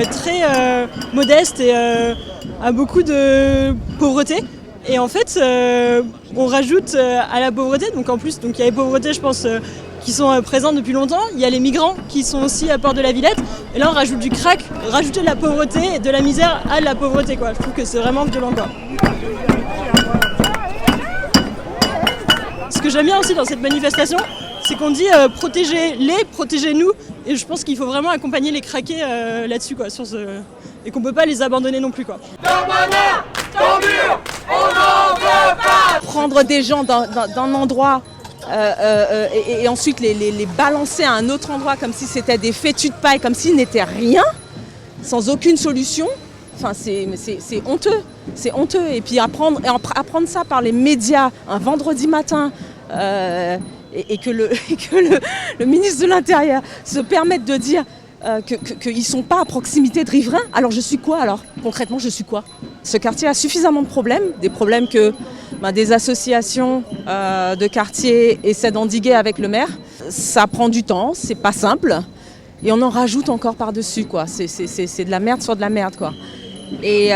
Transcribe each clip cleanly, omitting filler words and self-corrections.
très modeste et a beaucoup de pauvreté. Et en fait, on rajoute à la pauvreté, donc en plus, il y a les pauvretés, je pense, qui sont présentes depuis longtemps. Il y a les migrants qui sont aussi à Port-de-la-Villette. Et là, on rajoute du crack, rajouter de la pauvreté et de la misère à la pauvreté, quoi. Je trouve que c'est vraiment violent, quoi. Ce que j'aime bien aussi dans cette manifestation, c'est qu'on dit protégez-les, protégez-nous. Et je pense qu'il faut vraiment accompagner les craqués là-dessus, quoi, et qu'on peut pas les abandonner non plus, quoi. Prendre des gens d'un endroit et ensuite les balancer à un autre endroit comme si c'était des fétus de paille, comme s'ils n'étaient rien, sans aucune solution. Enfin, c'est honteux, c'est honteux. Et puis apprendre ça par les médias un vendredi matin et que le ministre de l'Intérieur se permette de dire qu'ils ne sont pas à proximité de riverains. Alors je suis quoi alors ? Concrètement, je suis quoi ? Ce quartier a suffisamment de problèmes, des problèmes que des associations de quartier essaient d'endiguer avec le maire. Ça prend du temps, c'est pas simple, et on en rajoute encore par-dessus, quoi. C'est de la merde sur de la merde, quoi. Et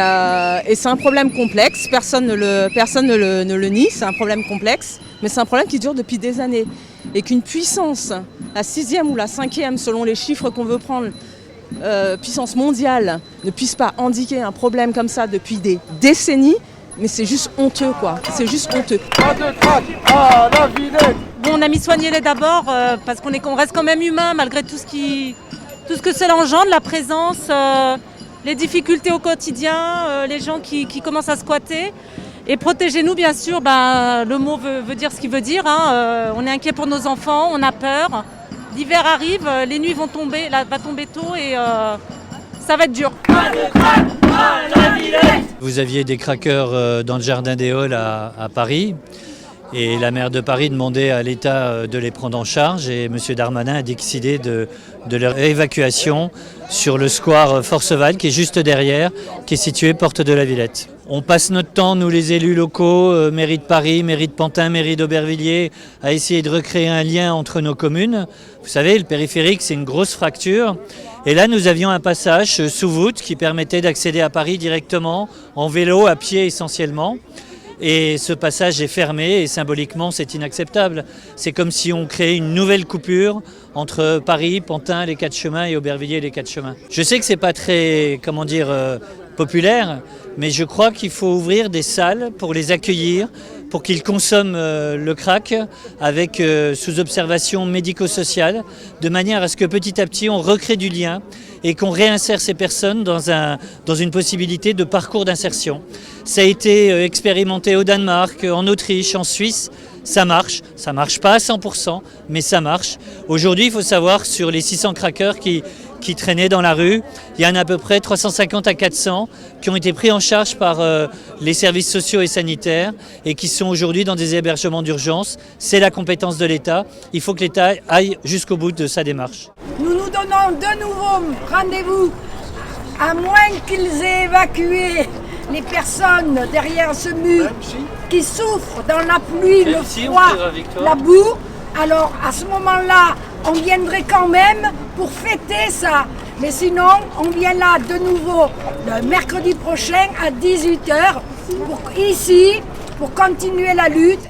c'est un problème complexe, personne ne le nie, c'est un problème complexe, mais c'est un problème qui dure depuis des années. Et qu'une puissance, la 6e ou la 5e, selon les chiffres qu'on veut prendre, puissance mondiale, ne puisse pas endiguer un problème comme ça depuis des décennies, mais c'est juste honteux, quoi. C'est juste honteux. Pas de crack à la Villette. Bon, on a mis soignez-les d'abord parce qu'on reste quand même humain malgré tout ce que cela engendre, la présence, les difficultés au quotidien, les gens qui commencent à squatter. Et protégez-nous, bien sûr, le mot veut dire ce qu'il veut dire. On est inquiet pour nos enfants, on a peur. L'hiver arrive, les nuits va tomber tôt et ça va être dur. Vous aviez des craqueurs dans le jardin des Halles à Paris. Et la maire de Paris demandait à l'État de les prendre en charge et M. Darmanin a décidé de leur évacuation sur le square Forceval qui est juste derrière, qui est situé porte de la Villette. On passe notre temps, nous les élus locaux, mairie de Paris, mairie de Pantin, mairie d'Aubervilliers, à essayer de recréer un lien entre nos communes. Vous savez, le périphérique, c'est une grosse fracture. Et là, nous avions un passage sous voûte qui permettait d'accéder à Paris directement, en vélo, à pied essentiellement. Et ce passage est fermé et symboliquement c'est inacceptable. C'est comme si on créait une nouvelle coupure entre Paris, Pantin, les Quatre Chemins et Aubervilliers, les Quatre Chemins. Je sais que c'est pas très, populaire, mais je crois qu'il faut ouvrir des salles pour les accueillir, pour qu'ils consomment le crack avec sous observation médico-sociale, de manière à ce que petit à petit on recrée du lien et qu'on réinsère ces personnes dans une possibilité de parcours d'insertion. Ça a été expérimenté au Danemark, en Autriche, en Suisse. Ça marche pas à 100%, mais ça marche. Aujourd'hui, il faut savoir, sur les 600 craqueurs qui traînaient dans la rue, il y en a à peu près 350 à 400 qui ont été pris en charge par les services sociaux et sanitaires et qui sont aujourd'hui dans des hébergements d'urgence. C'est la compétence de l'État. Il faut que l'État aille jusqu'au bout de sa démarche. Nous nous donnons de nouveau rendez-vous, à moins qu'ils aient évacué les personnes derrière ce mur qui souffrent dans la pluie, le froid, la boue. Alors à ce moment-là, on viendrait quand même pour fêter ça. Mais sinon, on vient là de nouveau le mercredi prochain à 18h ici pour continuer la lutte.